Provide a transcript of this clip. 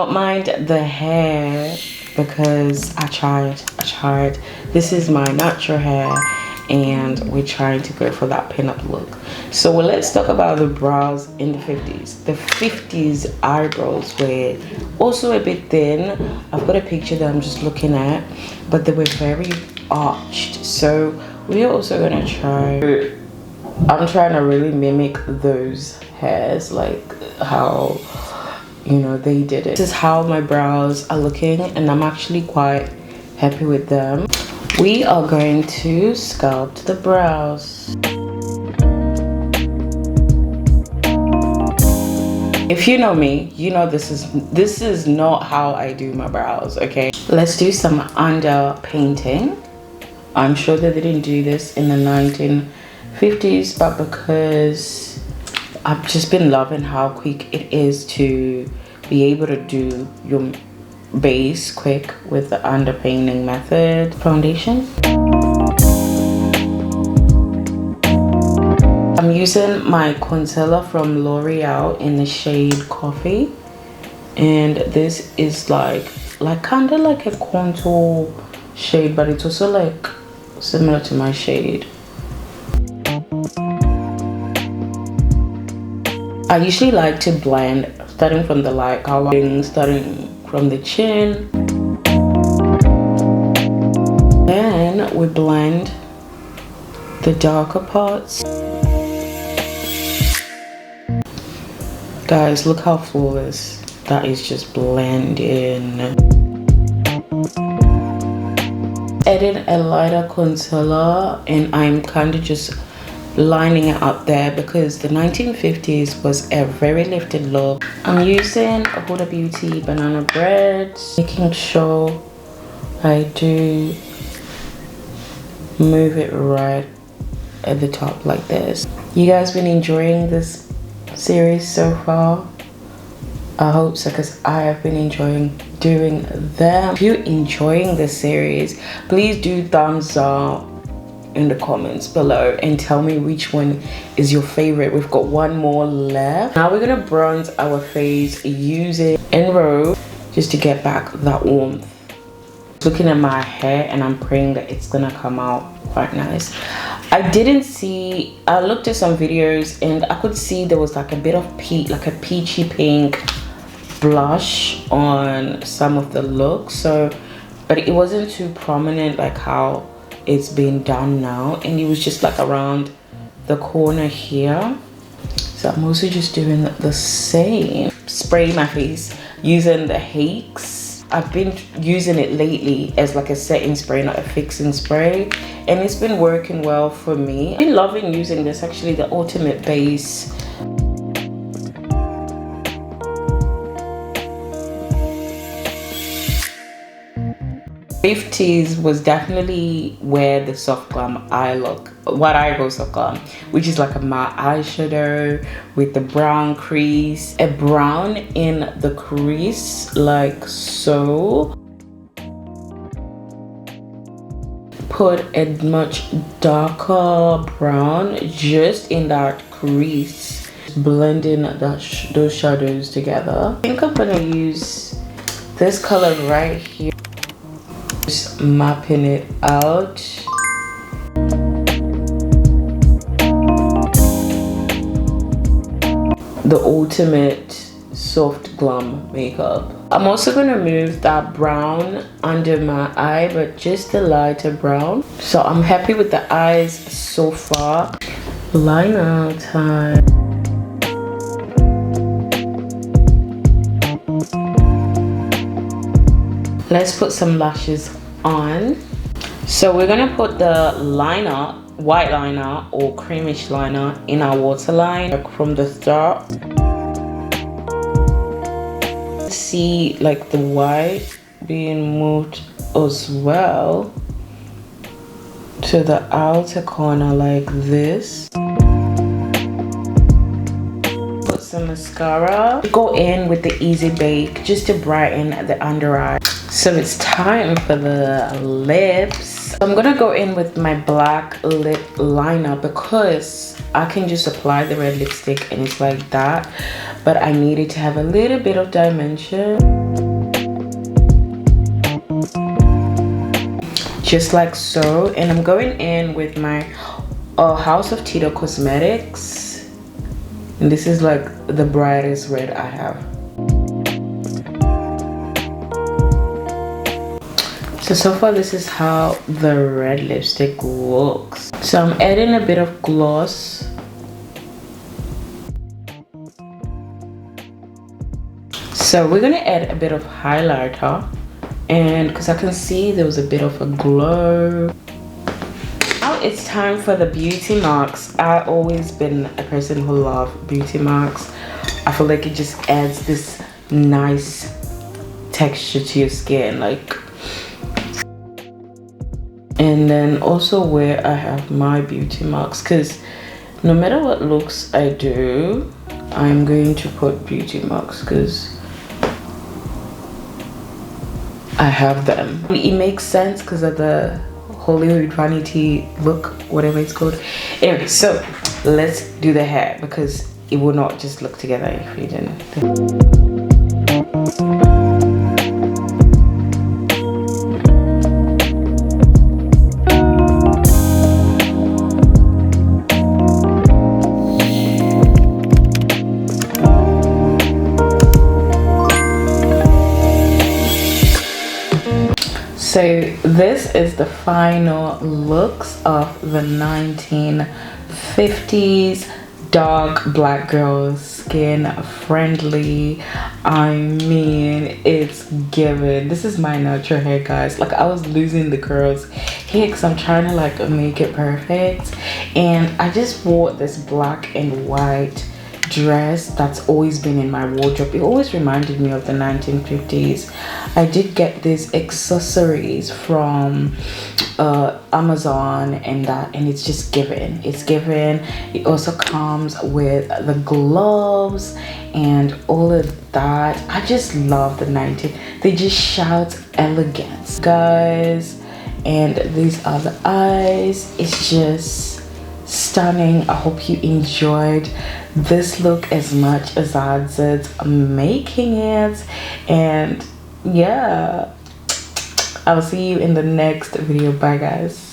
not mind the hair because I tried. This is my natural hair and we're trying to go for that pin-up look. So let's talk about the brows in the 50s. The 50s eyebrows were also a bit thin. I've got a picture that I'm just looking at, but they were very arched. So we're also gonna try, I'm trying to really mimic those hairs, like how, you know, they did it. This is how my brows are looking and I'm actually quite happy with them. We are going to sculpt the brows. If you know me, you know this is not how I do my brows, okay? Let's do some under painting. I'm sure that they didn't do this in the 1950s, but because I've just been loving how quick it is to be able to do your base quick with the underpainting method. Foundation. I'm using my concealer from L'Oreal in the shade Coffee, and this is like kind of like a contour shade, but it's also like similar to my shade. I usually like to blend starting from the light color, starting from the chin. Then we blend the darker parts. Guys, look how flawless that is, just blending. Added a lighter concealer and I'm kind of just lining it up there because the 1950s was a very lifted look. I'm using a Huda Beauty banana bread, making sure I do move it right at the top like this. You guys been enjoying this series so far? I hope so, because I have been enjoying doing them. If you're enjoying this series, please do thumbs up in the comments below and tell me which one is your favorite. We've got one more left. Now we're gonna bronze our face using Enro just to get back that warmth. Looking at my hair and I'm praying that it's gonna come out quite nice. I looked at some videos and I could see there was like a bit of like a peachy pink blush on some of the looks, so but it wasn't too prominent like how it's been done now, and it was just like around the corner here. So I'm also just doing the same. Spray my face using the Hakes. I've been using it lately as like a setting spray, not a fixing spray, and it's been working well for me. I've been loving using this, actually, the Ultimate Base. '50s was definitely where the soft glam eye look, what I call soft glam, which is like a matte eyeshadow with the brown crease, a brown in the crease like so. Put a much darker brown just in that crease, blending those shadows together. I think I'm gonna use this color right here. Just mapping it out. The Ultimate Soft Glam makeup. I'm also gonna move that brown under my eye, but just a lighter brown. So I'm happy with the eyes so far. Liner time. Let's put some lashes on. So we're gonna put the liner, white liner or creamish liner, in our waterline from the start. See like the white being moved as well to the outer corner like this. Put some mascara. Go in with the Easy Bake just to brighten the under eye. So it's time for the lips. I'm gonna go in with my black lip liner because I can just apply the red lipstick and it's like that, but I needed to have a little bit of dimension. Just like so. And I'm going in with my House of Tito Cosmetics, and this is like the brightest red I have. So far this is how the red lipstick looks. So I'm adding a bit of gloss. So we're gonna add a bit of highlighter, and because I can see there was a bit of a glow. Now it's time for the beauty marks. I've always been a person who loves beauty marks. I feel like it just adds this nice texture to your skin, like. And then also where I have my beauty marks, because no matter what looks I do, I'm going to put beauty marks because I have them. It makes sense because of the Hollywood vanity look, whatever it's called. Anyway, so let's do the hair because it will not just look together if we didn't. So this is the final looks of the 1950s dark black girl, skin friendly. I mean, it's given. This is my natural hair, guys. Like, I was losing the girls hair because I'm trying to like make it perfect, and I just wore this black and white dress that's always been in my wardrobe. It always reminded me of the 1950s. I did get these accessories from Amazon and it's just given. It's given. It also comes with the gloves and all of that. I just love the 19. They just shout elegance, guys. And these are the eyes. It's just stunning. I hope you enjoyed this look as much as I did making it. And yeah, I'll see you in the next video. Bye, guys.